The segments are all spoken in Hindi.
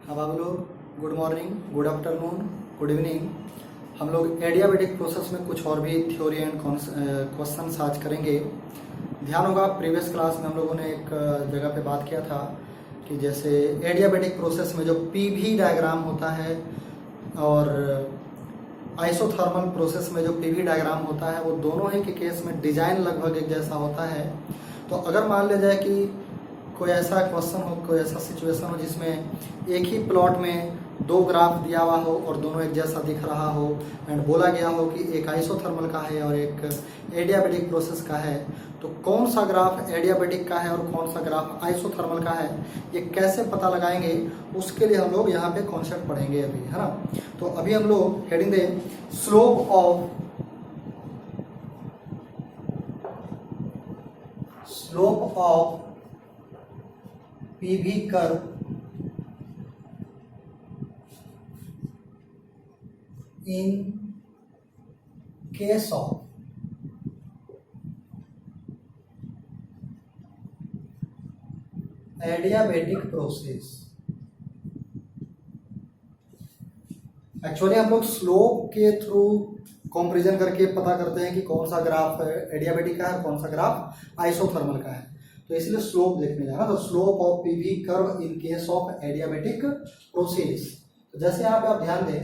अब आप लोग good morning, good afternoon, good evening. हम लोग एडियाबेटिक प्रोसेस में कुछ और भी थ्योरी एंड क्वेश्चन आज करेंगे। ध्यान होगा प्रीवियस क्लास में हम लोगों ने एक जगह पे बात किया था कि जैसे एडियाबेटिक प्रोसेस में जो पीवी डायग्राम होता है और आइसोथर्मल प्रोसेस में जो पीवी डायग्राम होता है वो दोनों ही के केस में डिजाइन लगभग एक जैसा होता है। तो अगर मान लिया जाए कि कोई ऐसा क्वेश्चन हो, कोई ऐसा सिचुएशन हो जिसमें एक ही प्लॉट में दो ग्राफ दिया हुआ हो और दोनों एक जैसा दिख रहा हो एंड बोला गया हो कि एक आइसोथर्मल का है और एक एडियाबेटिक प्रोसेस का है, तो कौन सा ग्राफ एडियाबेटिक का है और कौन सा ग्राफ आइसोथर्मल का है ये कैसे पता लगाएंगे, उसके लिए हम लोग यहाँ पे कॉन्सेप्ट पढ़ेंगे अभी, है ना। तो अभी हम लोग heading they slope of PV curve in case of adiabatic process। Actually हम लोग स्लोप के थ्रू कंपैरिजन करके पता करते हैं कि कौन सा ग्राफ एडियाबेटिक का है, कौन सा ग्राफ आइसोथर्मल का है, तो इसलिए स्लोप देखने जाना। तो slope of PV curve in case of adiabatic process. तो जैसे यहाँ पे आप ध्यान दें,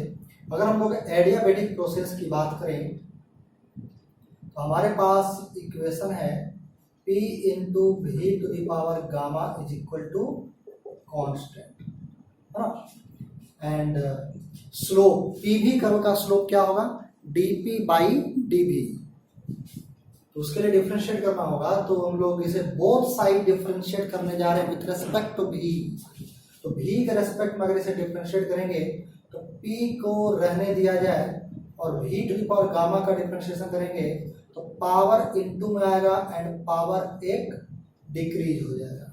अगर हम लोग एडियाबेटिक प्रोसेस की बात करें तो हमारे पास इक्वेशन है P into V to the power gamma is equal to constant, है ना। एंड स्लोप पीवी कर्व का स्लोप क्या होगा, dp बाई dv। तो उसके लिए डिफरेंशिएट करना होगा, तो हम लोग इसे बोथ साइड डिफरेंशिएट करने जा रहे हैं विथ रेस्पेक्ट टू v। तो v के रेस्पेक्ट में अगर इसे डिफरेंशिएट करेंगे तो p को रहने दिया जाए और v to the power gamma का डिफरेंशिएशन करेंगे तो पावर इनटू में आएगा एंड पावर एक डिक्रीज हो जाएगा,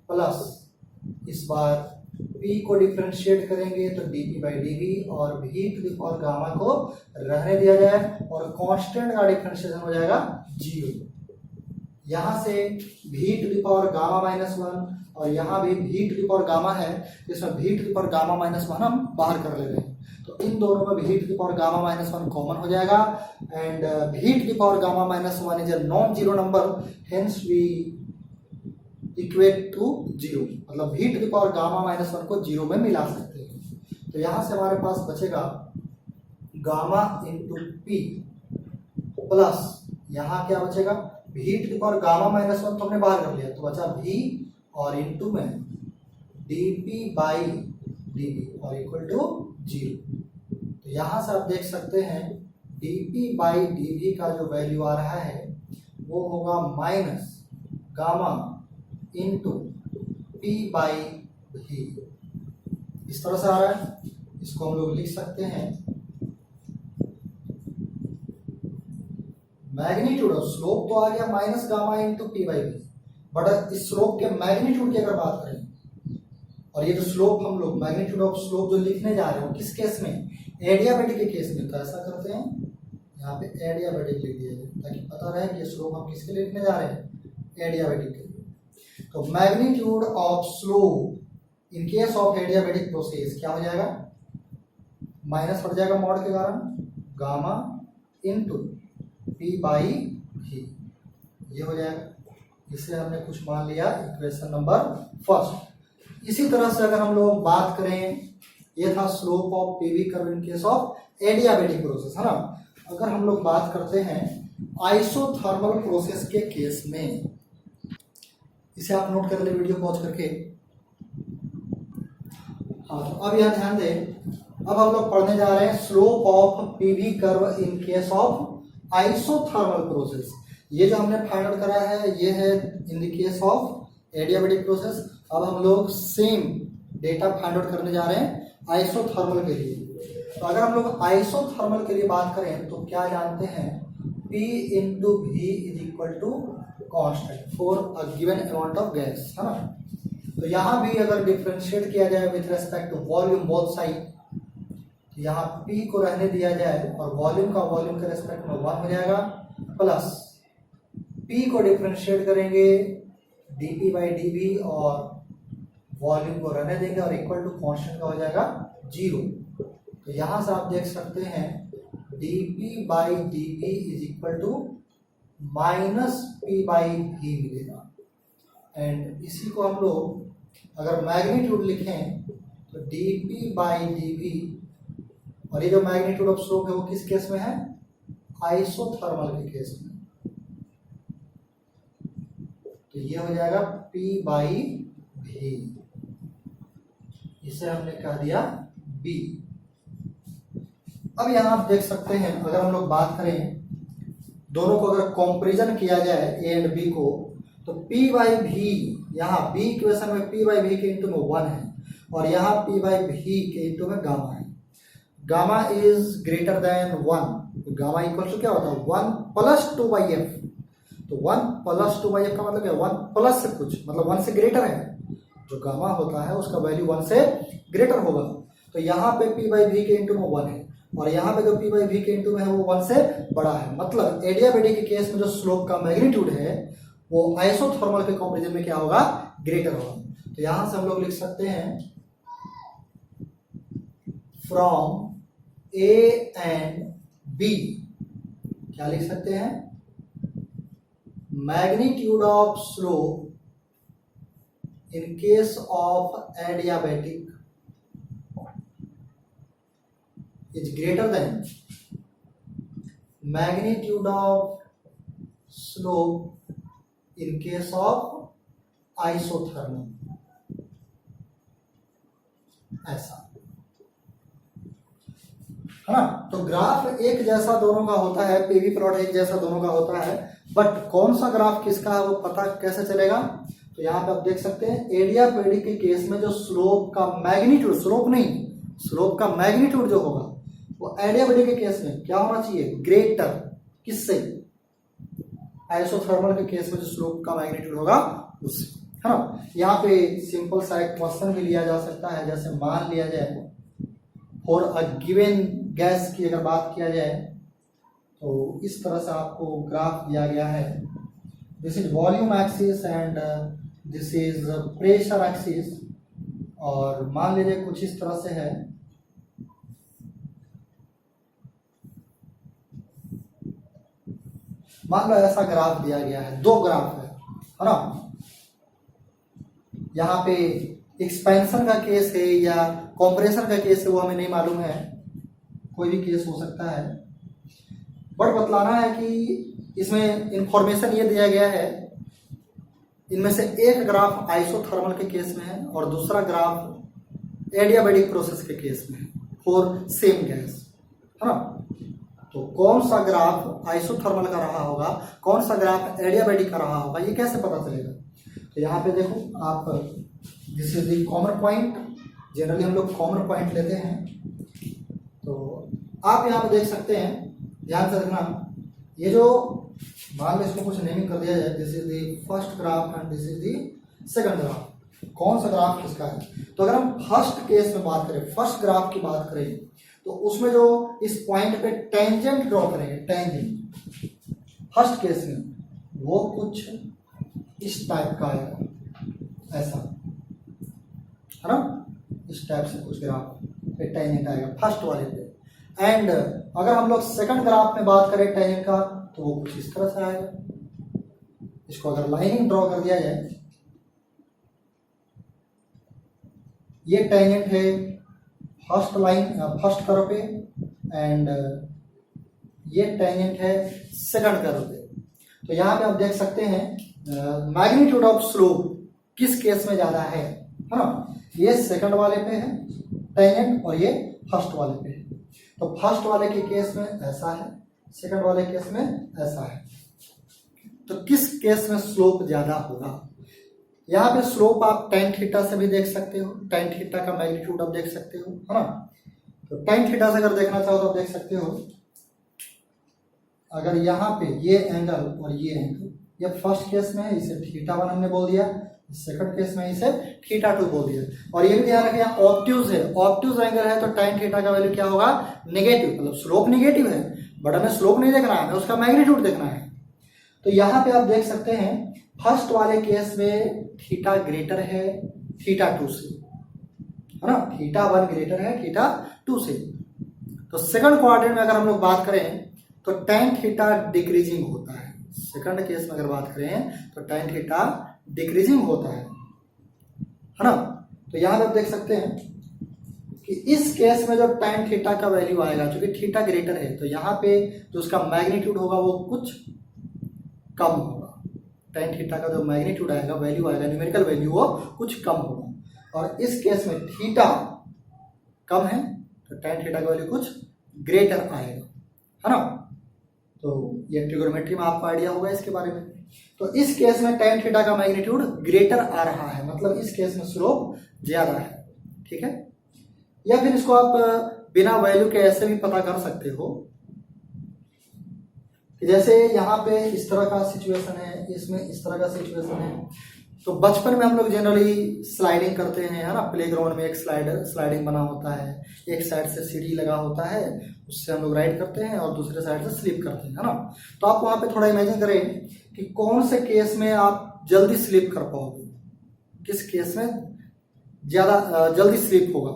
प्लस इस बार p को डिफरेंशिएट करेंगे तो dp बाई dv और v to the power gamma को रहने दिया जाए और कांस्टेंट का डिफरेंशिएशन हो जाएगा 0। यहाँ से v to the power gamma minus 1 और यहाँ भी v to the power gamma है, इसमें v to the power gamma minus 1 हम बाहर कर ले रहे हैं, तो इन दोनों में v to the power gamma minus 1 common हो जाएगा and v to the power gamma minus 1 is a non zero number, hence we equate to 0, मतलब v to the power gamma minus 1 को 0 में मिला सकते हैं। तो यहाँ से हमारे पास बचेगा गामा इंटू पी प्लस यहाँ क्या बचेगा v to the power gamma minus 1 तो हमने बाहर कर लिया, तो बचा v और इंटू में dp बाई dv और इक्वल टू 0। तो यहाँ से आप देख सकते हैं dp बाई dv का जो वैल्यू आ रहा है वो होगा minus gamma into P by V, इस तरह से आ रहा है। इसको हम लोग लिख सकते हैं मैग्नीट्यूड ऑफ स्लोप तो आ गया minus gamma into P by V, but इस स्लोप के मैग्नीट्यूड की अगर बात करें और ये जो स्लोप हम लोग मैग्नीट्यूड ऑफ स्लोप जो लिखने जा रहे हो किस केस में, एडियाबेटिक के केस में, तो ऐसा करते हैं यहाँ पे एडियाबेटिक लिख दिया जाए ताकि पता रहे कि स्लोप हम किसके लिए लिखने जा रहे हैं, एडियाबेटिक के लिए। तो magnitude of slope in case of adiabatic process क्या हो जाएगा, माइनस हट जाएगा मॉड के कारण, gamma into P by V, ये हो जाएगा। इसे हमने कुछ मान लिया इक्वेशन नंबर फर्स्ट। इसी तरह से अगर हम लोग बात करें, ये था slope of PV curve in case of adiabatic process, है ना। अगर हम लोग बात करते हैं आइसोथर्मल प्रोसेस के केस में, इसे आप नोट कर ले वीडियो पॉज करके। हाँ, तो अब यह ध्यान दें, अब हम लोग पढ़ने जा रहे हैं slope of PV curve in case of isothermal process. ये जो हमने फाइंड आउट करा है ये है in the case of adiabatic process. अब हम लोग सेम डेटा फाइंड आउट करने जा रहे हैं आइसोथर्मल के लिए। तो अगर हम लोग आइसोथर्मल के लिए बात करें तो क्या जानते हैं, P into V is equal to constant for a given amount of gas, है ना। तो यहाँ भी अगर डिफरेंशिएट किया जाए with respect to volume both side, तो यहाँ P को रहने दिया जाए और वॉल्यूम का वॉल्यूम के रेस्पेक्ट में 1 हो जाएगा, प्लस P को डिफरेंशिएट करेंगे dp बाई dv और वॉल्यूम को रहने देंगे और इक्वल टू कांस्टेंट का हो जाएगा 0। तो यहां से आप देख सकते हैं dp by dv is equal to minus p by v मिलेगा। एंड इसी को हम लोग अगर मैग्नीट्यूड लिखें तो dp बाई dv, और ये जो मैग्नीट्यूड ऑफ स्लोप है वो किस केस में है, आइसोथर्मल के केस में। तो ये हो जाएगा p बाई v, इसे हमने कह दिया b। अब यहां आप देख सकते हैं अगर हम लोग बात करें दोनों को अगर कंपैरिजन किया जाए a एंड b को, तो p बाई v, यहाँ b इक्वेशन में p बाई v के इंटू में 1 है और यहाँ p बाई v के इंटू में गामा है। गामा इज ग्रेटर देन 1, तो गामा इक्वल टू क्या होता है 1 प्लस 2 बाई एफ। तो 1 प्लस 2 बाई एफ का मतलब क्या, 1 प्लस से कुछ मतलब 1 से ग्रेटर है। जो गामा होता है उसका वैल्यू 1 से ग्रेटर होगा। तो यहाँ पे p बाई v के इंटू में 1 है और यहाँ पे जो p बाई v के इंटू में है वो 1 से बड़ा है। मतलब एडियाबेटिक के केस में जो स्लोप का मैग्नीट्यूड है वो आइसोथर्मल के कंपैरिजन में क्या होगा, ग्रेटर होगा। तो यहां से हम लोग लिख सकते हैं फ्रॉम a एंड b, क्या लिख सकते हैं, magnitude of slope in case of adiabatic is greater than magnitude of slope in case of isothermal, ऐसा है ना। तो ग्राफ एक जैसा दोनों का होता है, पीवी प्लॉट एक जैसा दोनों का होता है, बट कौन सा ग्राफ किसका है वो पता कैसे चलेगा। तो यहाँ पे आप देख सकते हैं एडियाबेटिक के केस में जो स्लोप का मैग्नीट्यूड, स्लोप नहीं, स्लोप का मैग्नीट्यूड जो होगा वो एडियाबेटिक के केस में क्या होना चाहिए, ग्रेटर, किससे, आइसोथर्मल के केस में जो स्लोप का मैग्नीट्यूड होगा उससे, है ना। यहाँ पे सिंपल सा एक क्वेश्चन भी लिया जा सकता है, जैसे मान लिया जाए फॉर अ गिवन गैस की अगर बात किया जाए तो इस तरह से आपको ग्राफ दिया गया है। This is volume axis and this is pressure axis, और मान लीजिए कुछ इस तरह से है। मान लो ऐसा ग्राफ दिया गया है, दो ग्राफ है ना। यहाँ पे एक्सपेंशन का केस है या कंप्रेशन का केस है वो हमें नहीं मालूम है, कोई भी केस हो सकता है, बट बतलाना है कि इसमें इंफॉर्मेशन ये दिया गया है, इनमें से एक ग्राफ आइसोथर्मल के केस में है और दूसरा ग्राफ एडियाबेटिक प्रोसेस के केस में है फॉर सेम गैस, है ना। तो कौन सा ग्राफ आइसोथर्मल का रहा होगा, कौन सा ग्राफ एडियाबेटिक का रहा होगा, ये कैसे पता चलेगा। तो यहाँ पे देखो आप, this is the common point, generally हम लोग कॉमन पॉइंट लेते हैं। तो आप यहाँ पे देख सकते हैं, ध्यान से रखना, ये जो मान लो इसको कुछ नेमिंग कर दिया जाए, this is the first graph and this is the second graph, कौन सा ग्राफ किसका है। तो अगर हम फर्स्ट केस में बात करें, फर्स्ट ग्राफ की बात करें, तो उसमें जो इस पॉइंट पे टेंजेंट ड्रॉ करेंगे, टेंजेंट फर्स्ट केस में वो कुछ इस टाइप का आएगा, ऐसा, है ना, इस टाइप से कुछ ग्राफ पे टेंजेंट आएगा फर्स्ट वाले पे। एंड अगर हम लोग सेकंड ग्राफ में बात करें टेंजेंट का, तो वो कुछ इस तरह से आएगा। इसको अगर लाइनिंग ड्रॉ कर दिया जाए, ये टेंजेंट है फर्स्ट लाइन, फर्स्ट कर्व पे, एंड ये टेंजेंट है सेकंड कर्व पे। तो यहाँ पे आप देख सकते हैं मैग्नीट्यूड ऑफ स्लोप किस केस में ज्यादा है ना। ये सेकंड वाले पे है टेंजेंट और ये फर्स्ट वाले पे है। तो फर्स्ट वाले के केस में ऐसा है, सेकंड वाले केस में ऐसा है। तो किस केस में स्लोप ज्यादा होगा, यहाँ पे स्लोप आप tan थीटा से भी देख सकते हो, tan थीटा का मैग्नीट्यूड आप देख सकते हो, है ना। तो tan थीटा से अगर देखना चाहो तो आप देख सकते हो, अगर यहाँ पे ये एंगल और ये एंगल, ये फर्स्ट केस में है, इसे θ1 हमने बोल दिया, सेकंड केस में इसे θ2 बोल दिया। और ये भी ध्यान रखिए यहाँ ऑब्ट्यूज है, ऑब्ट्यूज एंगल है, तो tan थीटा का वैल्यू क्या होगा, नेगेटिव, मतलब स्लोप नेगेटिव है, बट हमें स्लोप नहीं देखना है, हमें उसका मैग्नीट्यूड देखना है। तो यहाँ पे आप देख सकते हैं फर्स्ट वाले केस में थीटा ग्रेटर है, थीटा 2 से, है ना, थीटा 1 ग्रेटर है थीटा 2 से। तो सेकंड क्वाड्रेंट में अगर हम लोग बात करें तो tan थीटा डिक्रीजिंग होता है। सेकंड केस में अगर बात करें तो tan थीटा डिक्रीजिंग होता है ना। तो यहां पे आप देख सकते हैं कि इस केस में जब tan थीटा का वैल्यू आएगा, क्योंकि थीटा ग्रेटर है, तो यहाँ पे जो उसका मैग्नीट्यूड होगा वो कुछ कम होगा। tan थीटा का जो मैग्नीट्यूड आएगा, वैल्यू आएगा, न्यूमेरिकल वैल्यू, वो कुछ कम होगा। और इस केस में थीटा कम है तो tan थीटा का वैल्यू कुछ ग्रेटर आएगा, है ना। तो ये ट्रिगोनोमेट्री में आपको आइडिया होगा इसके बारे में। तो इस केस में tan थीटा का मैग्नीट्यूड ग्रेटर आ रहा है, मतलब इस केस में स्लोप ज्यादा है, ठीक है। या फिर इसको आप बिना वैल्यू के ऐसे भी पता कर सकते हो कि जैसे यहाँ पे इस तरह का सिचुएशन है, इसमें इस तरह का सिचुएशन है। तो बचपन में हम लोग जनरली स्लाइडिंग करते हैं, है ना, प्लेग्राउंड में एक स्लाइडिंग बना होता है, एक साइड से सीढ़ी लगा होता है, उससे हम लोग राइड करते हैं और दूसरे साइड से स्लिप करते हैं, है ना। तो आप वहाँ पे थोड़ा इमेजिन करें कि कौन से केस में आप जल्दी स्लिप कर पाओगे, किस केस में ज़्यादा जल्दी स्लिप होगा।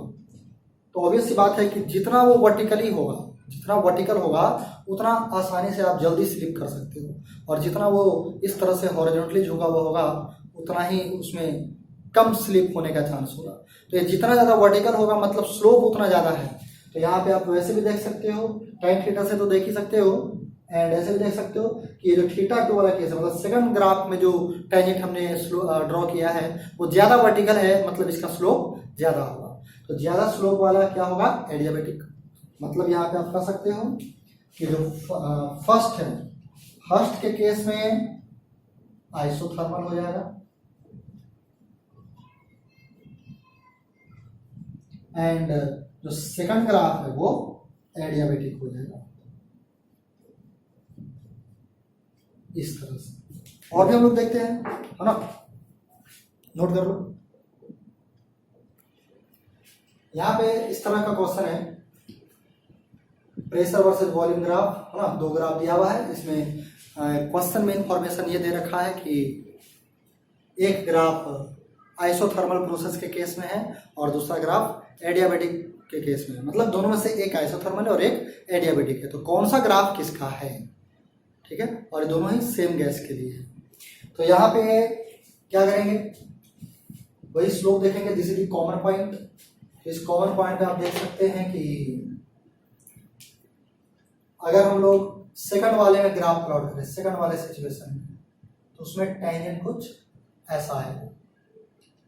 तो ऑब्वियस सी बात है कि जितना वो वर्टिकली होगा, जितना वर्टिकल होगा उतना आसानी से आप जल्दी स्लिप कर सकते हो, और जितना वो इस तरह से हॉरिजॉन्टली झुका हुआ होगा उतना ही उसमें कम स्लिप होने का चांस होगा। तो ये जितना ज़्यादा वर्टिकल होगा मतलब स्लोप उतना ज़्यादा है। तो यहाँ पे आप वैसे भी देख सकते हो, tan थीटा से तो देख ही सकते हो, एंड ऐसे भी देख सकते हो कि ये जो थीटा 2 वाला केस है, मतलब सेकंड ग्राफ में जो टेंजेंट हमने ड्रॉ किया है वो ज़्यादा वर्टिकल है, मतलब इसका स्लोप ज़्यादा होगा। तो ज़्यादा स्लोप वाला क्या होगा, एडियाबेटिक। मतलब यहाँ पे आप कह सकते हो कि जो फर्स्ट है, फर्स्ट के केस में आइसोथर्मल हो जाएगा, एंड जो सेकंड ग्राफ है वो एडियाबेटिक हो जाएगा, इस तरह से। और भी हम लोग देखते हैं, है ना, नोट कर लो। यहाँ पे इस तरह का क्वेश्चन है, प्रेशर वर्सेस वॉल्यूम ग्राफ, है ना, दो ग्राफ दिया हुआ है। इसमें क्वेश्चन में इंफॉर्मेशन ये दे रखा है कि एक ग्राफ आइसोथर्मल प्रोसेस के केस में है और दूसरा ग्राफ एडियाबेटिक के केस में है। मतलब दोनों में से एक आइसोथर्मल है और एक एडियाबेटिक है। तो कौन सा ग्राफ किसका है, ठीक है, और दोनों ही सेम गैस के लिए है। तो यहाँ पे क्या करेंगे, वही स्लोप देखेंगे, this is the common point. इस कॉमन पॉइंट पे आप देख सकते हैं कि अगर हम लोग सेकंड वाले में ग्राफ प्लॉट करें, सेकंड वाले सिचुएशन में, तो उसमें टेंजेंट कुछ ऐसा है,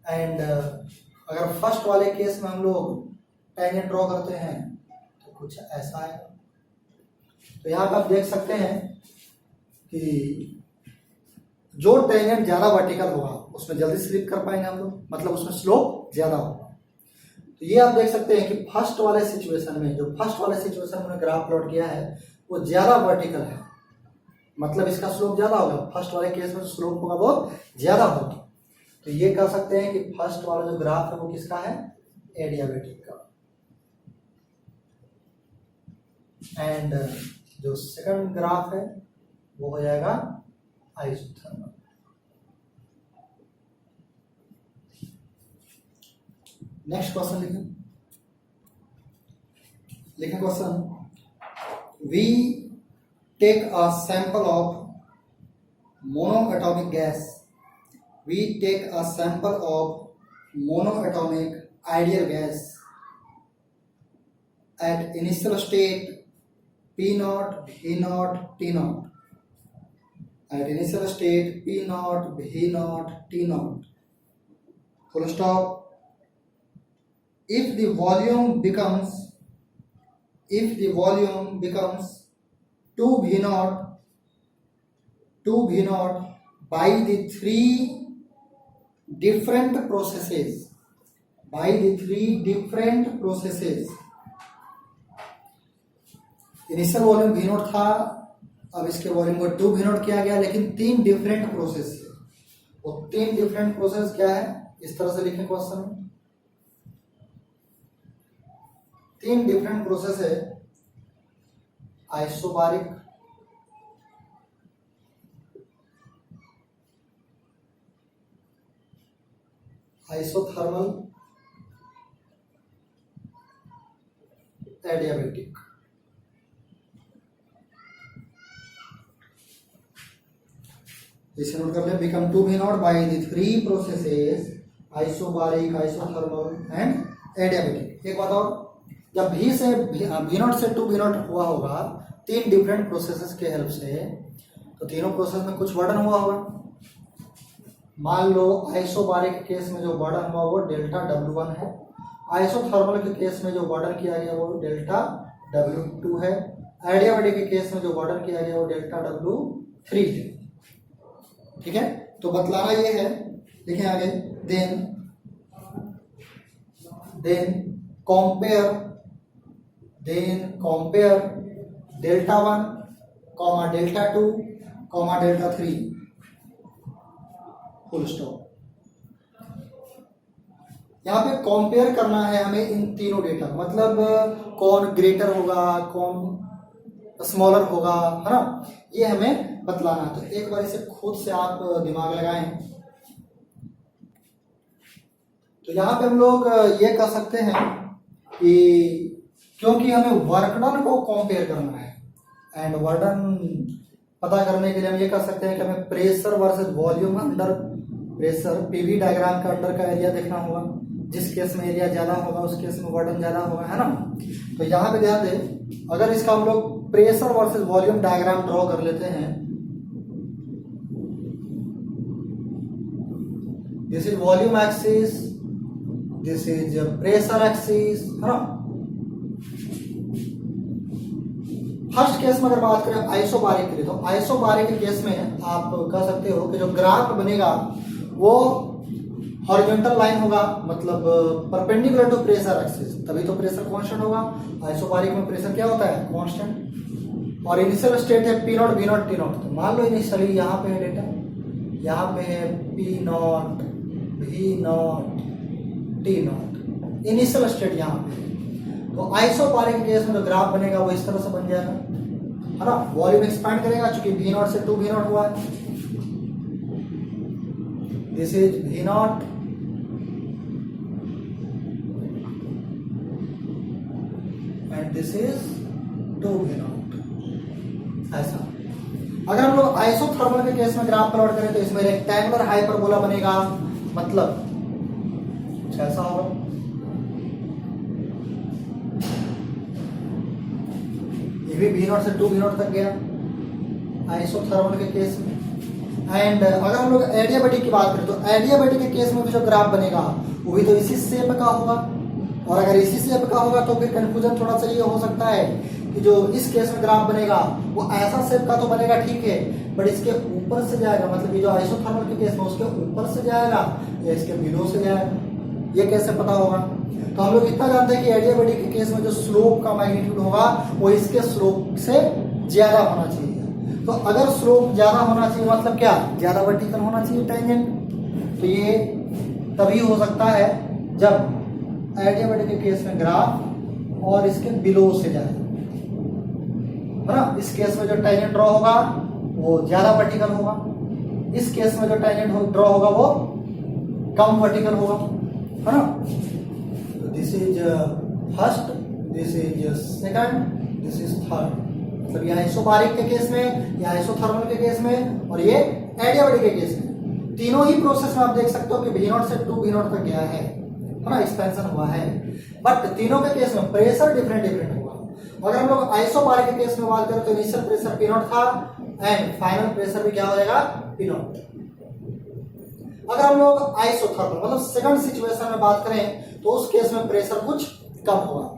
एंड अगर फर्स्ट वाले केस में हम लोग टेंजेंट ड्रॉ करते हैं तो कुछ ऐसा है। तो यहाँ पे आप देख सकते हैं कि जो टेंजेंट ज्यादा वर्टिकल होगा उसमें जल्दी स्लिप कर पाएंगे हम लोग, मतलब उसमें स्लोप ज्यादा होगा। तो ये आप देख सकते हैं कि फर्स्ट वाले सिचुएशन में, जो फर्स्ट वाले सिचुएशन में ग्राफ प्लॉट किया है वो ज्यादा वर्टिकल है, मतलब इसका स्लोप ज्यादा होगा। फर्स्ट वाले केस में स्लोप होगा वो ज्यादा होगा। तो ये कह सकते हैं कि फर्स्ट वाला जो ग्राफ है वो किसका है, एडियाबेटिक का, एंड जो सेकंड ग्राफ है वो हो जाएगा आइसोथर्मल। नेक्स्ट क्वेश्चन लिखें question, we take a sample of monoatomic gas, we take a sample of monoatomic ideal gas at initial state P naught, V naught, T naught. At initial state P naught, V naught, T naught. Full stop. If the volume becomes 2V naught by the three different processes, initial volume V note था, अब इसके वॉल्यूम को 2V नोट किया गया, लेकिन 3 डिफरेंट प्रोसेस है। वो 3 डिफरेंट प्रोसेस क्या है, इस तरह से लिखें क्वेश्चन में। 3 डिफरेंट प्रोसेस है, आइसोबारिक, आइसोथर्मल एडियाबेटिक। इसे नोट कर ले, become two V naught by the three processes isobaric, isothermal and adiabatic. एक बात और, जब भी से वी नॉट से टू वी नॉट हुआ होगा तीन डिफरेंट प्रोसेसेस के हेल्प से, तो तीनों प्रोसेस में कुछ वर्डन हुआ होगा। मान लो आइसोबारिक के केस में जो वर्डन हुआ वो डेल्टा W1 है, आइसोथर्मल के केस में जो वर्डन किया गया वो डेल्टा W2 है, एडियाबेटिक के केस में जो वर्डन किया गया वो डेल्टा W3 है। ठीक है, तो बतलाना ये है, देखें आगे, then compare delta 1 comma delta 2 comma delta 3 full stop. यहाँ पे कंपेयर करना है हमें इन तीनों डेटा, मतलब कौन ग्रेटर होगा कौन स्मॉलर होगा, है ना, ये हमें बतलाना है। तो एक बार इसे खुद से आप दिमाग लगाएं। तो यहाँ पे हम लोग ये कह सकते हैं कि क्योंकि हमें वर्कडन को कंपेयर करना है एंड वर्डन पता करने के लिए हम ये कह सकते हैं कि हमें pressure versus volume under pressure PV diagram का अंडर का एरिया देखना होगा। जिस केस में एरिया ज्यादा होगा उस केस में वर्डन ज्यादा होगा, है ना। तो यहाँ पे ध्यान दें, अगर इसका हम लोग pressure versus volume diagram draw कर लेते हैं, this is volume axis, this is pressure axis, है ना। फर्स्ट केस में अगर बात करें आइसोबारिक के लिए, तो आइसोबारिक के केस में आप कह सकते हो कि जो ग्राफ बनेगा वो हॉरिजॉन्टल लाइन होगा, मतलब परपेंडिकुलर टू प्रेशर एक्सिस, तभी तो प्रेशर कांस्टेंट होगा। आइसोबारिक में प्रेशर क्या होता है, कांस्टेंट। और इनिशियल स्टेट है P not V not T not. तो मान लो इनिशियली यहाँ पे है डेटा, यहाँ पे है P not V not T not, initial state यहाँ पे है। तो आइसोबारिक के केस में जो ग्राफ बनेगा वो इस तरह से बन जाएगा, है ना। वॉल्यूम एक्सपैंड करेगा चूंकि V नॉट से 2 V नॉट हुआ है। This is V not and this is 2 V not. ऐसा अगर हम लोग आइसोथर्मल के केस में ग्राफ प्लॉट करें तो इसमें रेक्टेंगुलर हाइपरबोला बनेगा, मतलब कुछ ऐसा होगा। ये भी V नॉट से 2 V नॉट तक गया आइसोथर्मल के केस में। एंड अगर हम लोग एडियाबेटिक की बात करें तो एडियाबेटिक के केस में भी जो ग्राफ बनेगा वो भी तो इसी शेप का होगा, और अगर इसी शेप का होगा तो फिर कंफ्यूजन थोड़ा सा ये हो सकता है कि जो इस केस में ग्राफ बनेगा वो ऐसा शेप का तो बनेगा, ठीक है, बट इसके ऊपर से जाएगा, मतलब ये जो आइसोथर्मल के केस में उसके ऊपर से जाएगा या इसके बिलो से जाएगा, ये कैसे पता होगा। तो हम लोग इतना जानते हैं कि एडियाबेटिक के केस में जो स्लोप का मैग्नीट्यूड होगा वो इसके स्लोप से ज्यादा होना चाहिए। तो अगर स्लोप ज्यादा होना चाहिए मतलब क्या, ज्यादा वर्टिकल होना चाहिए टेंजेंट। तो ये तभी हो सकता है जब एडियाबेटिक के केस में ग्राफ और इसके बिलो से जाए, है ना। इस केस में जो टेंजेंट ड्रॉ होगा वो ज्यादा वर्टिकल होगा, इस केस में जो टेंजेंट ड्रॉ होगा वो कम वर्टिकल होगा, है ना। तो this is first, this is second, this is third. मतलब ये आइसोबारिक के केस में, या आइसोथर्मल के केस में, और ये एडियाबेटिक के केस में, तीनों ही प्रोसेस में आप देख सकते हो कि V नॉट से 2 V नॉट तक गया है ना, एक्सपेंशन हुआ है। बट तीनों के केस में प्रेशर डिफरेंट होगा। अगर हम लोग आइसोबारिक के केस में बात करें तो इनिशियल प्रेशर P नॉट था एंड फाइनल प्रेशर भी क्या हो जाएगा, P नॉट। अगर हम लोग आइसोथर्मल मतलब सेकंड सिचुएशन में बात करें तो उस केस में प्रेशर कुछ कम होगा।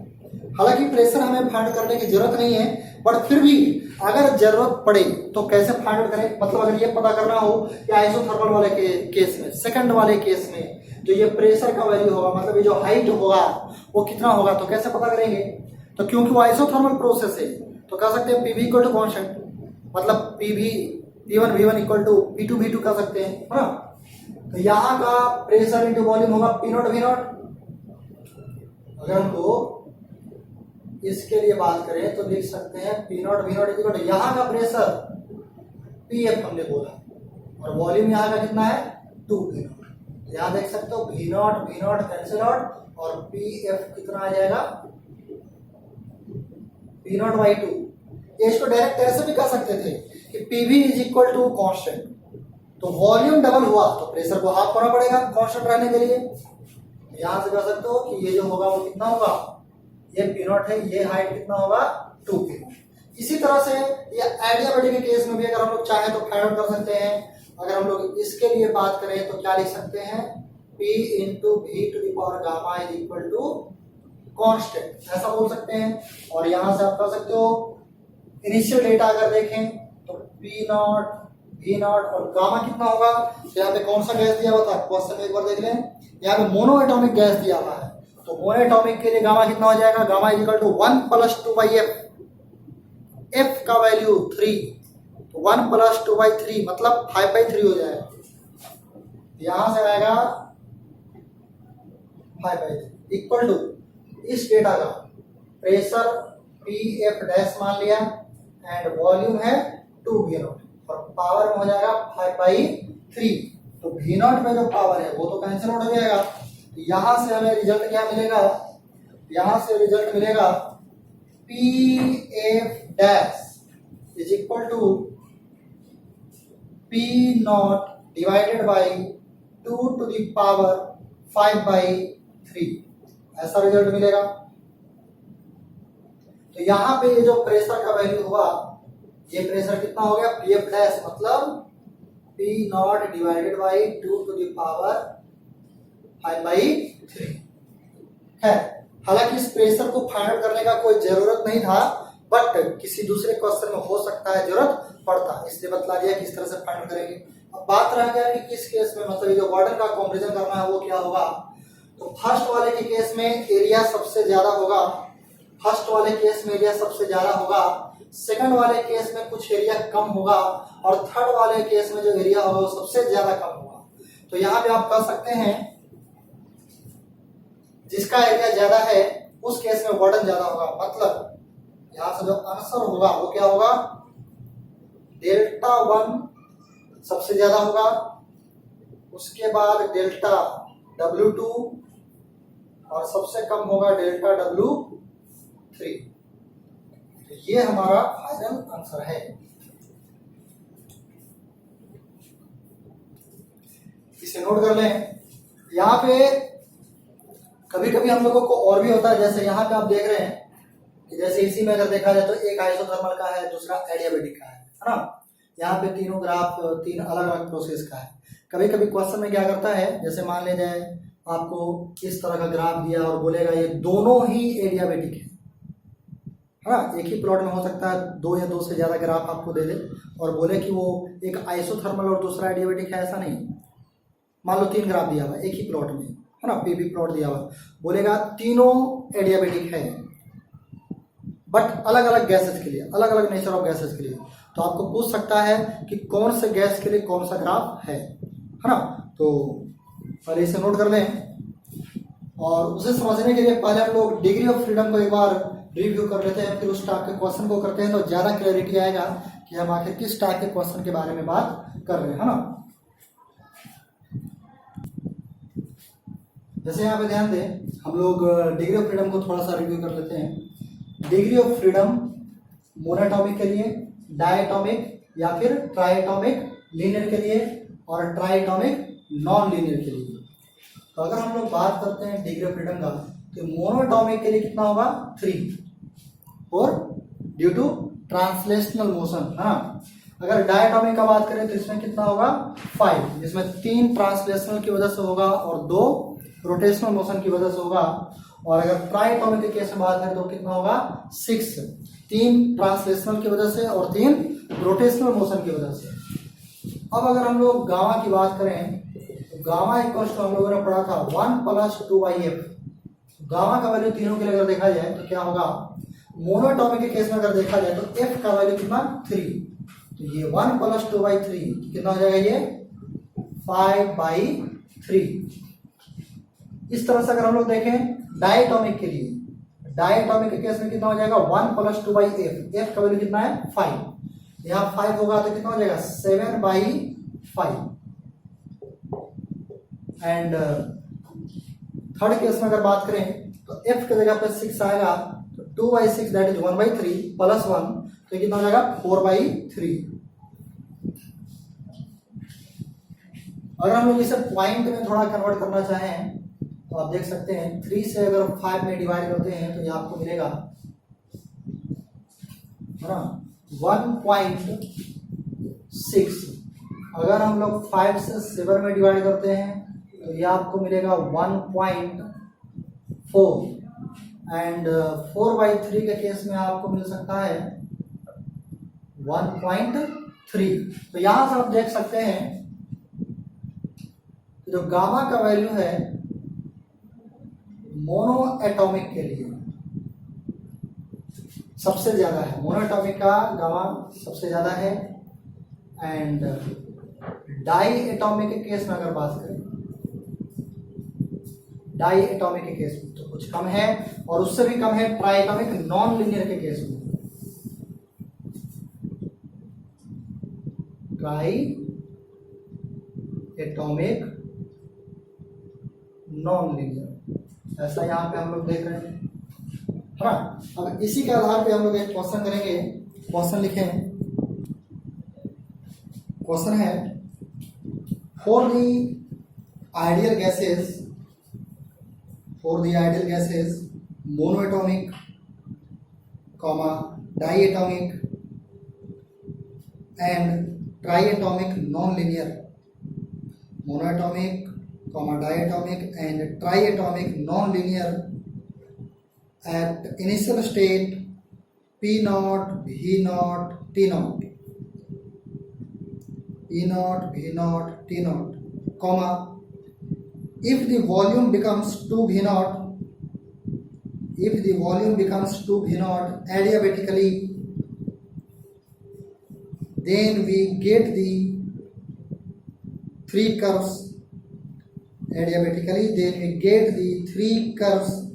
हालांकि प्रेशर हमें फाइंड करने की जरूरत नहीं है, बट फिर भी अगर जरूरत पड़े तो कैसे फाइंड आउट करें, मतलब अगर ये पता करना हो कि आइसोथर्मल वाले के केस में, सेकंड वाले केस में जो ये प्रेशर का वैल्यू होगा, मतलब ये जो हाइट होगा वो कितना होगा, तो कैसे पता करेंगे। तो क्योंकि वो आइसोथर्मल प्रोसेस है तो कह सकते हैं PV इक्वल टू कॉन्स्टेंट, मतलब P1 V1 equal to P2 V2 कह सकते हैं, है ना। तो यहाँ का प्रेशर इंटू वॉल्यूम होगा P नॉट V नॉट। अगर हमको इसके लिए बात करें तो लिख सकते हैं P not V not equal to यहाँ का प्रेशर PF हमने बोला, और वॉल्यूम यहाँ का कितना है 2 V नॉट। यहाँ देख सकते हो वी नॉट कैंसिल आउट और पी एफ कितना आ जाएगा पी नॉट बाई टू। ये इसको डायरेक्ट ऐसे भी कर सकते थे कि PV is equal to constant, तो वॉल्यूम डबल हुआ तो प्रेशर को हाफ होना पड़ेगा कांस्टेंट रहने के लिए। यहां से कर सकते हो कि ये जो होगा वो कितना होगा, ये पी नॉट है, ये हाइट कितना होगा 2 पी नॉट। इसी तरह से ये एडियाबैटिक के केस में भी अगर हम लोग चाहें तो फाइंड आउट कर सकते हैं। अगर हम लोग इसके लिए बात करें तो क्या लिख सकते हैं, P into V to the power gamma is equal to constant, ऐसा बोल सकते हैं। और यहां से आप कर सकते हो इनिशियल डेटा अगर देखें तो पी नॉट वी नॉट और गामा कितना होगा, तो यहाँ पे कौन सा गैस दिया हुआ था क्वेश्चन में एक बार देख लें। यहाँ पे मोनो एटॉमिक गैस दिया हुआ है, तो मोनो एटॉमिक के लिए गामा कितना हो जाएगा, gamma is equal to 1 + 2/f, f का वैल्यू 3, तो 1 + 2/3 मतलब 5/3 हो जाएगा। यहां से आएगा 5/3 इक्वल टू इस डेटा का प्रेशर पी एफ डैश मान लिया एंड वॉल्यूम है 2 वी नॉट और पावर में हो जाएगा 5/3। तो वी नॉट में जो पावर है वो तो कैंसिल आउट हो जाएगा। यहां से हमें रिजल्ट क्या मिलेगा, यहां से रिजल्ट मिलेगा P F dash is equal to P naught divided by 2 to the power 5/3, ऐसा रिजल्ट मिलेगा। तो यहां पे ये जो प्रेशर का वैल्यू हुआ, ये प्रेशर कितना हो गया पी एफ डैश मतलब P naught divided by 2 to the power 5/3 है। हालांकि इस प्रेशर को फाइंड आउट करने का कोई जरूरत नहीं था, बट किसी दूसरे क्वेश्चन में हो सकता है जरूरत पड़ता, इसलिए बतला दिया किस तरह से फाइंड आउट करेंगे। अब बात रह गया कि किस केस में मतलब ये जो वार्डन का कंपैरिजन करना है वो क्या होगा। तो फर्स्ट वाले के केस में एरिया सबसे ज्यादा होगा, फर्स्ट वाले केस में एरिया सबसे ज्यादा होगा, सेकंड वाले केस में कुछ एरिया कम होगा और थर्ड वाले केस में जो एरिया होगा वो सबसे ज्यादा कम होगा। तो यहाँ पे आप कह सकते हैं जिसका एरिया ज्यादा है उस केस में वार्डन ज्यादा होगा, मतलब यहां से जो आंसर होगा वो क्या होगा, Δ1 सबसे ज्यादा होगा, उसके बाद ΔW2 और सबसे कम होगा ΔW3। तो ये हमारा फाइनल आंसर है। इसे नोट कर लें। यहाँ पे कभी कभी हम लोगों को और भी होता है, जैसे यहाँ पे आप देख रहे हैं कि जैसे इसी में अगर देखा जाए तो एक आइसोथर्मल का है, दूसरा एडियाबैटिक का है ना। यहाँ पे तीनों ग्राफ 3 अलग अलग प्रोसेस का है। कभी कभी क्वेश्चन में क्या करता है, जैसे मान ले जाए आपको इस तरह का ग्राफ दिया और बोलेगा ये दोनों ही एडियाबैटिक है ना। एक ही प्लॉट में हो सकता है 2 या 2 से ज्यादा ग्राफ आपको दे दे और बोले कि वो एक आइसोथर्मल और दूसरा एडियाबैटिक है, ऐसा नहीं। मान लो 3 ग्राफ दिया हुआ एक ही प्लॉट में है ना, पीबी प्लॉट दिया हुआ, बोलेगा तीनों एडियाबैटिक है बट अलग अलग गैसेस के लिए, अलग अलग नेचर ऑफ गैसेस के लिए। तो आपको पूछ सकता है कि कौन से गैस के लिए कौन सा ग्राफ है ना। तो पहले इसे नोट कर लें और उसे समझने के लिए पहले हम लोग डिग्री ऑफ फ्रीडम को एक बार रिव्यू कर लेते हैं, फिर उस टाइप के क्वेश्चन को करते हैं तो ज्यादा क्लैरिटी आएगा कि हम आखिर किस टाइप के क्वेश्चन के बारे में बात कर रहे हैं, है ना। जैसे यहाँ पे ध्यान दें, हम लोग डिग्री ऑफ फ्रीडम को थोड़ा सा रिव्यू कर लेते हैं। डिग्री ऑफ फ्रीडम मोनोएटॉमिक के लिए, डायटॉमिक या फिर ट्राइएटॉमिक लीनियर के लिए और ट्राइएटॉमिक नॉन लीनियर के लिए। तो अगर हम लोग बात करते हैं डिग्री ऑफ फ्रीडम का, तो मोनोएटॉमिक के लिए कितना होगा 3 और ड्यू टू ट्रांसलेशनल मोशन, हाँ। अगर डायटॉमिक का बात करें तो इसमें कितना होगा 5, जिसमें 3 ट्रांसलेशनल की वजह से होगा और 2 रोटेशनल मोशन की वजह से होगा। और अगर ट्राइएटॉमिक के केस में बात करें तो कितना होगा 6, 3 ट्रांसलेशनल की वजह से और 3 रोटेशनल मोशन की वजह से। अब अगर हम लोग गामा की बात करें तो गामा इक्वल टू हम लोगों ने पढ़ा था 1 + 2/f। गामा का वैल्यू तीनों के लिए अगर देखा जाए तो क्या होगा, मोनोएटॉमिक के केस में अगर देखा जाए तो f का वैल्यू कितना 3, तो ये 1 + 2/3 कितना हो जाएगा, ये 5/3। इस तरह से अगर हम लोग देखें डायटॉमिक के लिए, डायटॉमिक के केस में कितना हो जाएगा 1 + 2/f, f का वैल्यू कितना है 5, यहाँ 5 होगा तो कितना हो जाएगा 7/5। एंड थर्ड केस में अगर बात करें तो एफ की जगह पर 6 आएगा, तो 2/6 दैट इज 1/3 प्लस 1, तो कितना हो जाएगा 4/3। अगर हम लोग इसे पॉइंट में थोड़ा कन्वर्ट करना चाहें तो आप देख सकते हैं 3 से अगर 5 में डिवाइड करते हैं तो ये आपको मिलेगा, है ना, 1.6। अगर हम लोग 5 से 7 में डिवाइड करते हैं तो ये आपको मिलेगा 1.4 एंड 4/3 के केस में आपको मिल सकता है 1.3। तो यहां से आप देख सकते हैं जो गामा का वैल्यू है मोनो एटॉमिक के लिए सबसे ज्यादा है, मोनो एटॉमिक का गामा सबसे ज्यादा है। एंड डाई एटॉमिक के केस में अगर बात करें, डाई एटॉमिक के केस में तो कुछ कम है, और उससे भी कम है ट्राई एटॉमिक नॉन लीनियर के केस में। ट्राई एटॉमिक नॉन लीनियर, ऐसा यहां पे हम लोग देख रहे हैं, है ना। अब इसी के आधार पे हम लोग एक क्वेश्चन करेंगे। क्वेश्चन लिखें, क्वेश्चन है for the ideal gases monoatomic comma diatomic and triatomic non linear, monoatomic comma diatomic and triatomic non-linear at initial state P naught, V naught, T naught, P naught, V naught, T naught, comma if the volume becomes 2 V naught, adiabatically, then we get the 3 curves. Adiabatically, then we get the 3 curves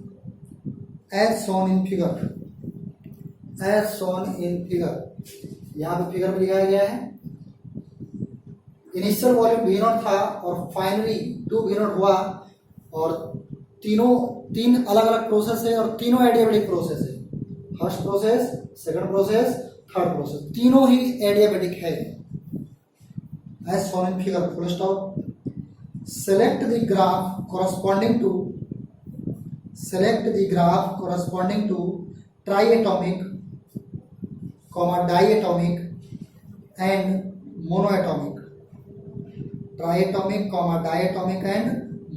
as shown in figure. यहाँ पे फिगर में दिखाया गया है। इनिशियल वॉल्यूम V नॉट था और फाइनली 2 V नॉट हुआ, और तीन अलग अलग प्रोसेस है और तीनों एडियाबेटिक प्रोसेस है। First process, second process, third process, तीनों ही एडियाबेटिक है as shown in figure. Full stop. Select the graph corresponding to triatomic, diatomic and monoatomic. Triatomic, diatomic and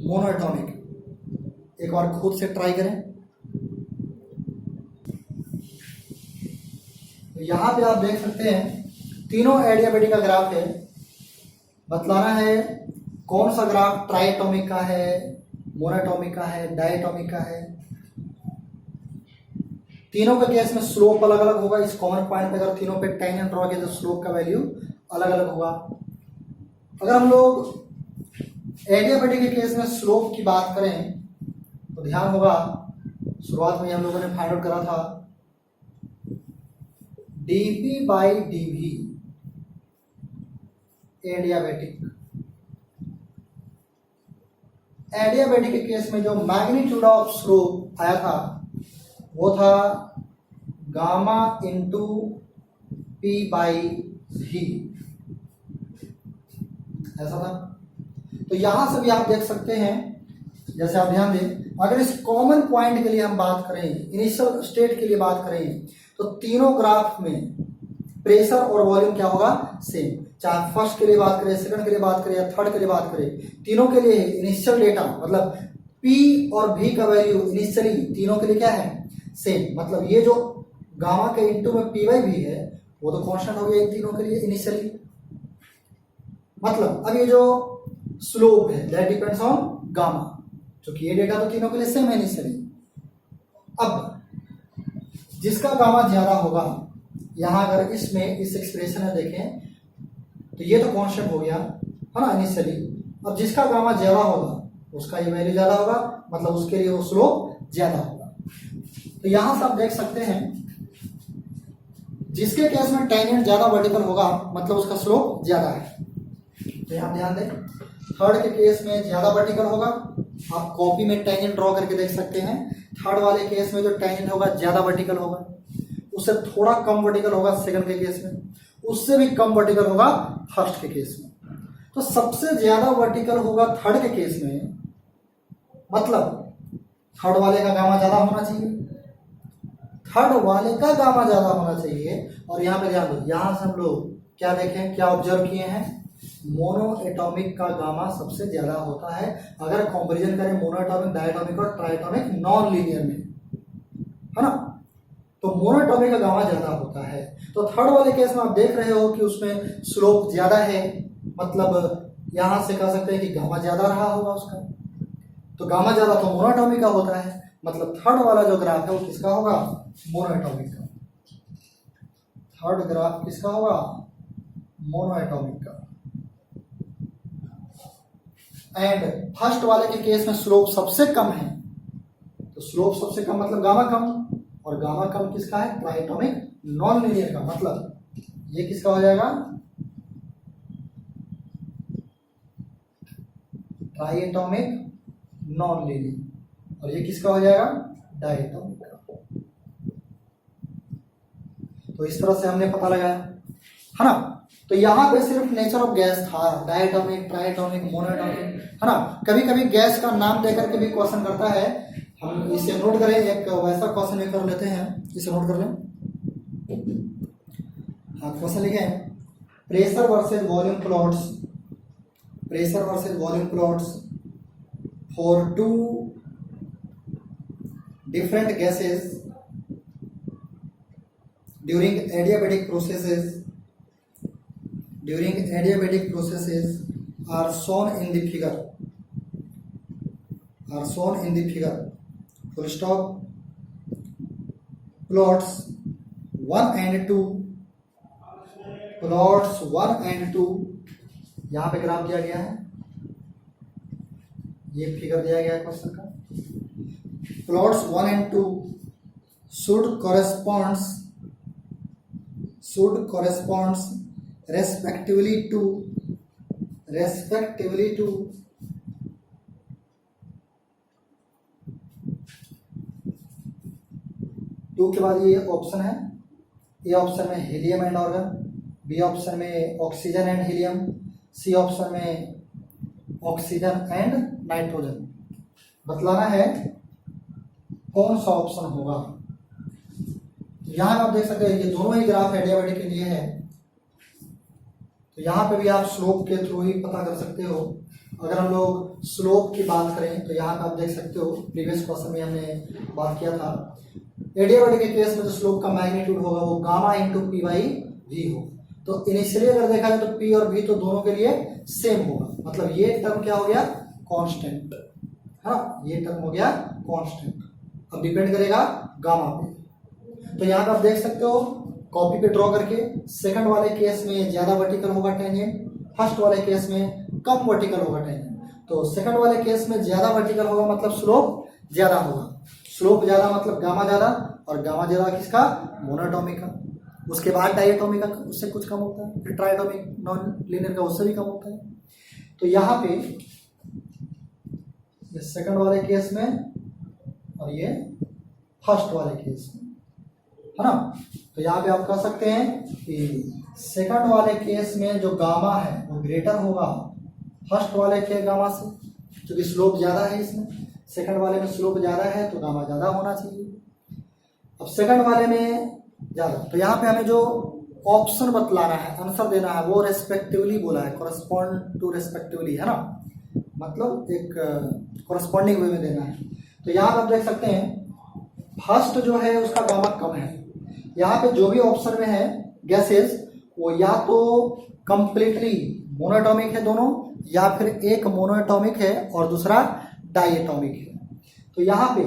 monoatomic. एक बार खुद से ट्राई करें। यहां पे आप देख सकते हैं तीनों एडियाबेटिक का ग्राफ है। बतलाना है कौन सा ग्राफ ट्राइएटॉमिक का है, मोनोएटॉमिक का है, डायटॉमिक का है। तीनों के केस में स्लोप अलग अलग होगा। इस कॉमन पॉइंट पे अगर तीनों पे tan एंड ड्रॉ किया तो स्लोप का वैल्यू अलग अलग होगा। अगर हम लोग एडियाबेटिक के केस में स्लोप की बात करें तो ध्यान होगा, शुरुआत में हम लोगों ने फाइंड आउट करा था dp/dv एडियाबेटिक के केस में जो मैग्नीट्यूड ऑफ स्लोप आया था वो था गामा इंटू p/v, ऐसा था। तो यहां से भी आप देख सकते हैं, जैसे आप ध्यान दें, अगर इस कॉमन पॉइंट के लिए हम बात करें, इनिशियल स्टेट के लिए बात करें, तो तीनों ग्राफ में प्रेशर और वॉल्यूम क्या होगा, सेम। चाहे फर्स्ट के लिए बात करें, सेकंड के लिए बात करें या थर्ड के लिए बात करें, तीनों के लिए इनिशियल डेटा मतलब P और V का वैल्यू इनिशियली तीनों के लिए क्या है, सेम। मतलब ये जो गामा के इंटू में P/V है वो तो कांस्टेंट हो गया इन तीनों के लिए इनिशियली। मतलब अब ये जो स्लोप है दैट डिपेंड्स ऑन गामा, क्योंकि ये डेटा तो तीनों के लिए सेम है इनिशियली। अब जिसका गामा ज्यादा होगा, यहां अगर इसमें इस एक्सप्रेशन में देखें तो ये तो कांस्टेंट हो गया है ना इनिशियली। अब जिसका गामा ज्यादा होगा उसका ये वैल्यू ज्यादा होगा, मतलब उसके लिए वो स्लोप ज्यादा होगा। तो यहां से आप देख सकते हैं जिसके केस में टेंजेंट ज्यादा वर्टिकल होगा मतलब उसका स्लोप ज्यादा है। तो यहां ध्यान दें, थर्ड के केस में ज्यादा वर्टिकल होगा, आप कॉपी में टेंजेंट ड्रॉ करके देख सकते हैं। थर्ड वाले केस में जो टेंजेंट होगा ज्यादा वर्टिकल होगा, उससे थोड़ा कम वर्टिकल होगा सेकंड के केस में, उससे भी कम वर्टिकल होगा फर्स्ट के केस में। तो सबसे ज्यादा वर्टिकल होगा थर्ड के केस में, मतलब थर्ड वाले का गामा ज्यादा होना चाहिए, थर्ड वाले का गामा ज्यादा होना चाहिए। और यहाँ पे ध्यान दो, यहां से हम लोग क्या देखें, क्या ऑब्जर्व किए हैं, मोनो एटॉमिक का गामा सबसे ज्यादा होता है अगर कंपैरिजन करें मोनो एटॉमिक, डायटॉमिक और ट्राइटॉमिक नॉन लीनियर में, है ना। तो मोनो एटॉमिक का गामा ज्यादा होता है। तो थर्ड वाले केस में आप देख रहे हो कि उसमें स्लोप ज्यादा है, मतलब यहां से कह सकते हैं कि गामा ज्यादा रहा होगा उसका। तो गामा ज्यादा तो मोनो एटॉमिक का होता है, मतलब थर्ड वाला जो ग्राफ है वो किसका होगा, मोनो एटॉमिक का। थर्ड ग्राफ किसका होगा, मोनो एटॉमिक का। एंड फर्स्ट वाले के केस में स्लोप सबसे कम है, तो स्लोप सबसे कम मतलब गामा कम, और गामा कम किसका है, ट्राइटॉमिक नॉन लीनियर का, मतलब ये किसका हो जाएगा, ट्राइटॉमिक नॉन लीनियर, और ये किसका हो जाएगा, डायटॉमिक का। तो इस तरह से हमने पता लगाया, है ना। तो यहाँ पे सिर्फ नेचर ऑफ गैस था, डायटॉमिक, ट्राइटॉमिक, मोनोएटॉमिक, है ना। कभी कभी गैस का नाम देकर के भी क्वेश्चन करता है, हम इसे नोट करें, एक वैसा क्वेश्चन भी कर लेते हैं, इसे नोट कर लें। हाँ, क्वेश्चन लिखे हैं, pressure versus volume plots, pressure versus volume plots for two different gases during adiabatic processes are shown in the figure, full stop. Plots 1 and 2, यहाँ पे ग्राफ दिया गया है, ये फिगर दिया गया है क्वेश्चन का। Plots 1 and 2 should corresponds respectively to 2 के बाद ये ऑप्शन है, ए ऑप्शन में helium and argon, B option में oxygen and helium, C option में ऑक्सीजन एंड नाइट्रोजन। बतलाना है कौन सा ऑप्शन होगा। यहां आप देख सकते हैं ये दोनों ही ग्राफ एडियाबेटिक के लिए है, तो यहाँ पे भी आप स्लोप के थ्रू ही पता कर सकते हो। अगर हम लोग स्लोप की बात करें तो यहाँ पे आप देख सकते हो, प्रीवियस क्वेश्चन में हमने बात किया था, एडियाबेटिक के केस में जो स्लोप का मैग्नीट्यूड होगा वो gamma into P by V हो। तो इनिशियली अगर देखा जाए तो पी और वी तो दोनों के लिए सेम होगा, मतलब ये टर्म क्या हो गया, कांस्टेंट, हाँ ये टर्म हो गया कांस्टेंट। अब डिपेंड करेगा गामा पे। तो यहाँ पे आप देख सकते हो कॉपी पे ड्रॉ करके, सेकंड वाले केस में ज्यादा वर्टिकल होगा टेंजेंट, फर्स्ट वाले केस में कम वर्टिकल होगा टेंजेंट। तो सेकंड वाले केस में ज्यादा वर्टिकल होगा मतलब स्लोप ज्यादा होगा, स्लोप ज्यादा मतलब गामा ज्यादा, और गामा ज्यादा किसका, मोनोएटॉमिक का। उसके बाद डायटॉमिक का उससे कुछ कम होता है, फिर ट्राइटॉमिक नॉन लीनियर का उससे भी कम होता है। तो यहाँ पे ये सेकंड वाले केस में और ये फर्स्ट वाले केस में, है ना। तो यहाँ पे आप कह सकते हैं कि सेकंड वाले केस में जो गामा है वो ग्रेटर होगा फर्स्ट वाले के गामा से, क्योंकि स्लोप ज्यादा है इसमें, सेकंड वाले में स्लोप ज्यादा है तो गामा ज्यादा होना चाहिए। अब सेकंड वाले में ज्यादा, तो यहाँ पे हमें जो ऑप्शन बतलाना है, आंसर देना है, वो रेस्पेक्टिवली बोला है, कोरस्पॉन्ड टू रेस्पेक्टिवली, है ना, मतलब एक कोरस्पॉन्डिंग वे में देना है। तो यहाँ पे आप देख सकते हैं फर्स्ट जो है उसका गामा कम है। यहाँ पे जो भी ऑप्शन में है गैसेस वो या तो कंप्लीटली मोनोएटॉमिक है दोनों, या फिर एक मोनोएटॉमिक है और दूसरा डायटॉमिक है। तो यहाँ पे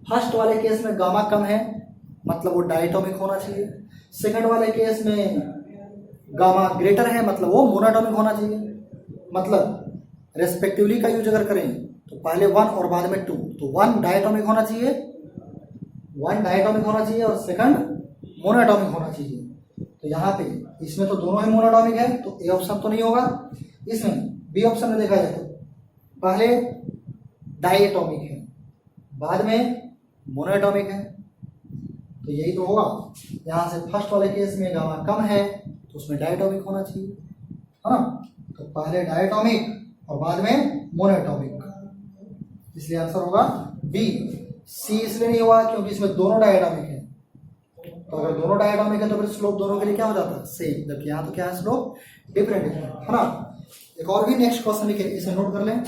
फर्स्ट वाले केस में गामा कम है मतलब वो डायटॉमिक होना चाहिए, सेकंड वाले केस में गामा ग्रेटर है मतलब वो मोनोएटॉमिक होना चाहिए। मतलब रेस्पेक्टिवली का यूज अगर करें तो पहले 1 और बाद में 2, तो 1 डायटॉमिक होना चाहिए, 1 डायटॉमिक होना चाहिए और सेकंड मोनोएटॉमिक होना चाहिए। तो यहाँ पे इसमें तो दोनों ही मोनोएटॉमिक है तो ए ऑप्शन तो नहीं होगा, इसमें बी ऑप्शन में देखा जाए तो पहले डाइएटॉमिक है, बाद में मोनोएटॉमिक है, तो यही तो होगा। यहाँ से फर्स्ट वाले केस में गामा कम है तो उसमें डाइएटॉमिक होना चाहिए, है ना। तो पहले डाइएटॉमिक और बाद में मोनोएटॉमिक, इसलिए आंसर होगा बी। सी इसलिए नहीं हुआ क्योंकि इसमें दोनों डाइएटॉमिक है, तो अगर दोनों डाइएटॉमिक है तो फिर स्लोप दोनों के लिए क्या हो जाता है, सेम, जबकि यहाँ तो क्या है, स्लोप डिफरेंट है ना। एक और भी नेक्स्ट क्वेश्चन लिखे, इसे नोट कर लें।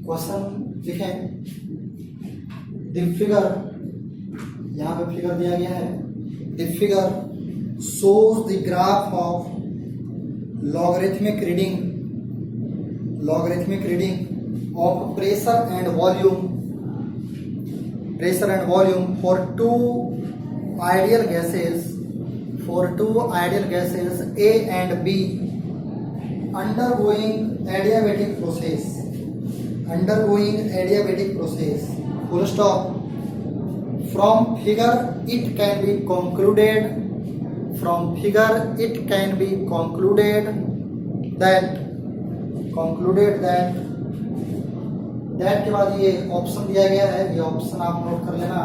क्वेश्चन लिखें, द फिगर, यहाँ पे फिगर दिया गया है, the figure shows the graph of logarithmic reading of pressure and volume for two ideal gases A and B undergoing adiabatic process, full stop. From figure it can be concluded that के बाद ये ऑप्शन दिया गया है, ये ऑप्शन आप नोट कर लेना।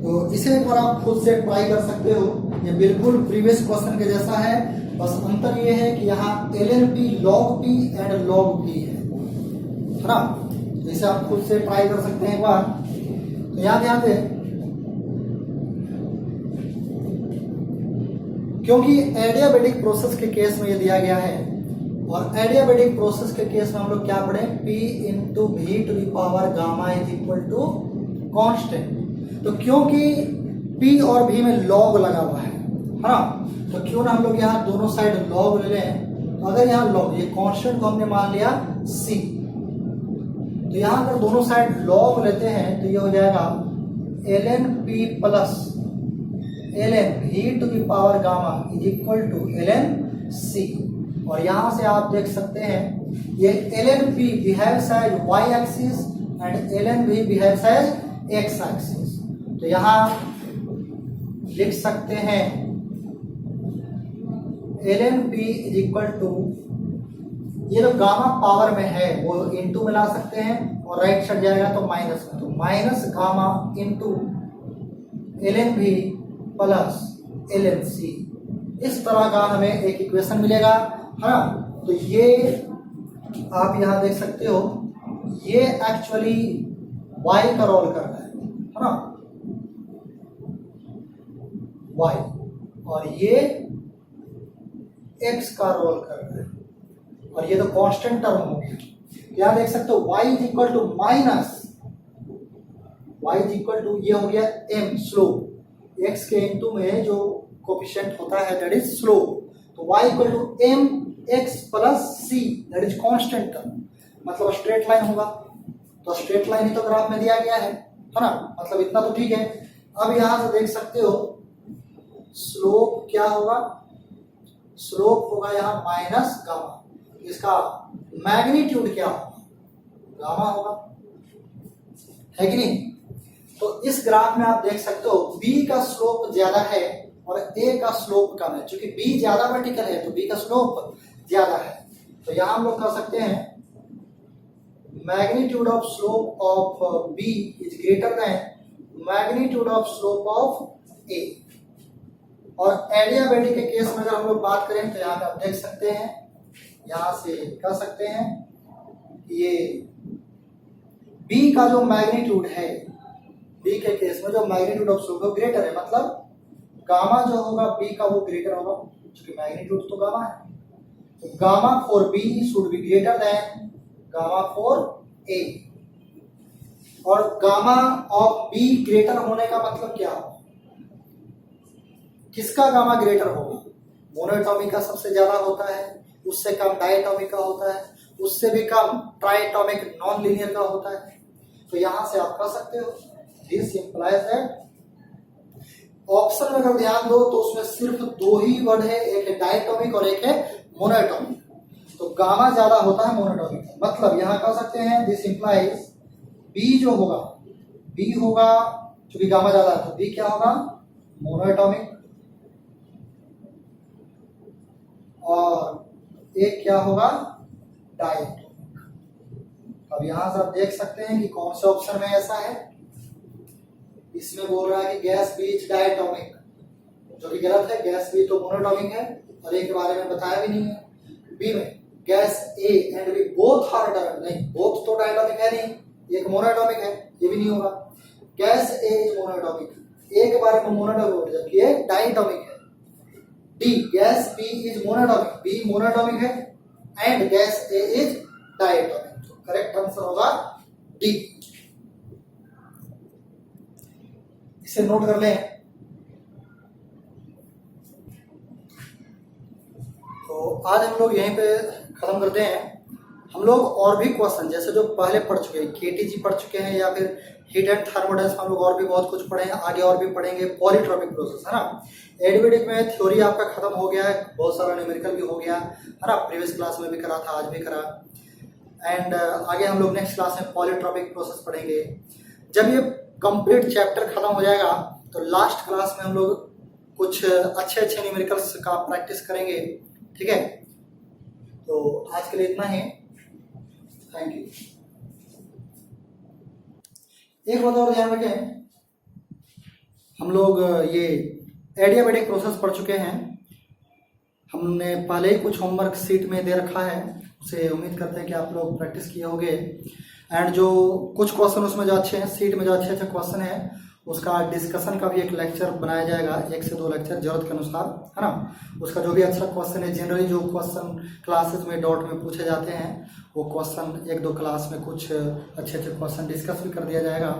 तो इसे एक बार आप खुद से ट्राई कर सकते हो, ये बिल्कुल प्रीवियस क्वेश्चन के जैसा है, बस अंतर ये है कि यहाँ ln p log p and log p है ना। तो इसे आप खुद से ट्राई कर सकते हैं एक बार। तो यहाँ ध्यान दें, क्योंकि एडियाबेटिक प्रोसेस के केस में ये दिया गया है, और एडियाबेटिक प्रोसेस के केस में हम लोग क्या पढ़े, P into V to the power gamma is equal to constant. तो क्योंकि P और V में लॉग लगा हुआ है ना, तो क्यों ना हम लोग यहाँ दोनों साइड लॉग ले लें। तो अगर यहाँ लॉग, ये कॉन्स्टेंट को हमने मान लिया C, तो यहाँ अगर दोनों साइड लॉग लेते हैं तो ये हो जाएगा ln P plus ln v to the power gamma is equal to ln c। और यहां से आप देख सकते हैं ये ln p behaves as y axis and ln v behaves as x axis. तो यहां लिख सकते हैं ln p is equal to, ये जो गामा पावर में है वो इनटू में ला सकते हैं और राइट साइड जाएगा तो माइनस में, तो minus gamma into ln v plus ln c। इस तरह का हमें एक इक्वेशन मिलेगा, है ना। तो ये आप यहां देख सकते हो, ये एक्चुअली y का रोल कर रहा है ना, y, और ये x का रोल कर रहा है, और ये तो कांस्टेंट टर्म हो गया। यहां देख सकते हो y is equal to minus, y is equal to, ये हो गया m स्लोप, x के इनटू में जो कोफिशिएंट होता है दैट इज स्लोप। तो y equal to m x plus c that is constant term, मतलब स्ट्रेट लाइन होगा। तो स्ट्रेट लाइन ही तो ग्राफ में दिया गया है ना, मतलब इतना तो ठीक है। अब यहां से देख सकते हो स्लोप क्या होगा, स्लोप होगा यहाँ माइनस गामा, इसका मैग्नीट्यूड क्या होगा, गामा होगा, है कि नहीं। तो इस ग्राफ में आप देख सकते हो B का स्लोप ज्यादा है और A का स्लोप कम है। चूंकि B ज्यादा वर्टिकल है तो B का स्लोप ज्यादा है। तो यहां हम लोग कह सकते हैं magnitude of slope of B is greater than magnitude of slope of A। और एडियाबेटिक के केस में अगर हम लोग बात करें तो यहाँ पे आप देख सकते हैं, यहां से कह सकते हैं ये B का जो मैग्नीट्यूड है, B के केस में जो मैग्नीट्यूड ऑफ स्लोप ग्रेटर है, मतलब गामा जो होगा B का वो ग्रेटर होगा, क्योंकि मैग्नीट्यूड तो गामा है। तो gamma for B should be greater than gamma for A। और गामा ऑफ B ग्रेटर होने का मतलब क्या होगा, किसका गामा ग्रेटर होगा, मोनोएटॉमिक का सबसे ज्यादा होता है, उससे कम डायटॉमिक का होता है, उससे भी कम ट्राइटॉमिक नॉन लीनियर का होता है। तो यहां से आप कह सकते हो दिस इंप्लाइज दैट, ऑप्शन में अगर ध्यान दो तो उसमें सिर्फ दो ही वर्ड है, एक है डायटॉमिक और एक है मोनोएटॉमिक। तो गामा ज्यादा होता है मोनोएटॉमिक का, मतलब यहां कह सकते हैं दिस इंप्लाइज बी जो होगा, बी होगा, क्योंकि गामा ज्यादा है तो बी क्या होगा, मोनोएटॉमिक। और एक क्या होगा, डायटोमिक। अब यहां से आप देख सकते हैं कि कौन से ऑप्शन में ऐसा है। इसमें बोल रहा है कि गैस बी इज डायटोमिक, जो कि गलत है। गैस बी तो मोनोटॉमिक है और ए के बारे में बताया भी नहीं है। बी में gas A and B both are diatomic, नहीं बोथ तो डायटोमिक है नहीं, एक मोनोटॉमिक है, ये भी नहीं होगा। Gas A is monatomic, A के बारे में मोनोटॉमिक जबकि ये डायटोमिक है। D gas B is monatomic, B monatomic है and gas A is diatomic. तो करेक्ट आंसर होगा डी। इसे नोट कर लें। तो आज हम लोग यहीं पे खत्म करते हैं। हम लोग और भी क्वेश्चन जैसे जो पहले पढ़ चुके हैं, केटीजी पढ़ चुके हैं या फिर हीट एंड थर्मोडायनामिक्स, हम लोग और भी बहुत कुछ पढ़े हैं, आगे और भी पढ़ेंगे। पॉलीट्रॉपिक प्रोसेस है ना, एडियाबेटिक में थ्योरी आपका खत्म हो गया है, बहुत सारा न्यूमेरिकल भी हो गया है ना, प्रीवियस क्लास में भी करा था, आज भी करा। एंड आगे हम लोग नेक्स्ट क्लास में पॉलीट्रॉपिक प्रोसेस पढ़ेंगे। जब ये कंप्लीट चैप्टर खत्म हो जाएगा तो लास्ट क्लास में हम लोग कुछ अच्छे अच्छे न्यूमेरिकल्स का प्रैक्टिस करेंगे, ठीक है। तो आज के लिए इतना ही, थैंक यू। एक बात और ध्यान रखें, हम लोग ये एडियाबेटिक प्रोसेस पढ़ चुके हैं, हमने पहले ही कुछ होमवर्क सीट में दे रखा है, उसे उम्मीद करते हैं कि आप लोग प्रैक्टिस किए होंगे। एंड जो कुछ क्वेश्चन उसमें जो अच्छे हैं, सीट में जो अच्छे अच्छे क्वेश्चन हैं उसका डिस्कशन का भी एक लेक्चर बनाया जाएगा, 1 से 2 लेक्चर जरूरत के अनुसार, है ना। उसका जो भी अच्छा क्वेश्चन है, जनरली जो क्वेश्चन क्लासेस में डॉट में पूछे जाते हैं वो क्वेश्चन 1-2 क्लास में कुछ अच्छे अच्छे क्वेश्चन डिस्कस भी कर दिया जाएगा।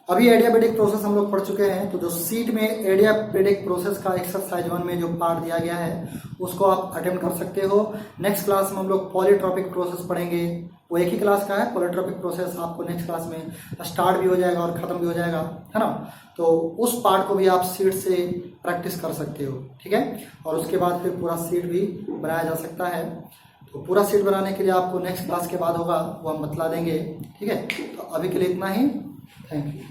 अभी एडियाबेटिक प्रोसेस हम लोग पढ़ चुके हैं, तो जो सीट में एडियाबेटिक प्रोसेस का एक्सरसाइज 1 में जो पार्ट दिया गया है उसको आप अटेम्प्ट कर सकते हो। नेक्स्ट क्लास में हम लोग पॉलीट्रॉपिक प्रोसेस पढ़ेंगे, वो एक ही क्लास का है। पॉलीट्रॉपिक प्रोसेस आपको नेक्स्ट क्लास में स्टार्ट भी हो जाएगा और ख़त्म भी हो जाएगा, है ना। तो उस पार्ट को भी आप सीट से प्रैक्टिस कर सकते हो, ठीक है। और उसके बाद फिर पूरा सीट भी बनाया जा सकता है। तो पूरा सीट बनाने के लिए आपको नेक्स्ट क्लास के बाद होगा, वो हम बतला देंगे, ठीक है। तो अभी के लिए इतना ही, थैंक यू।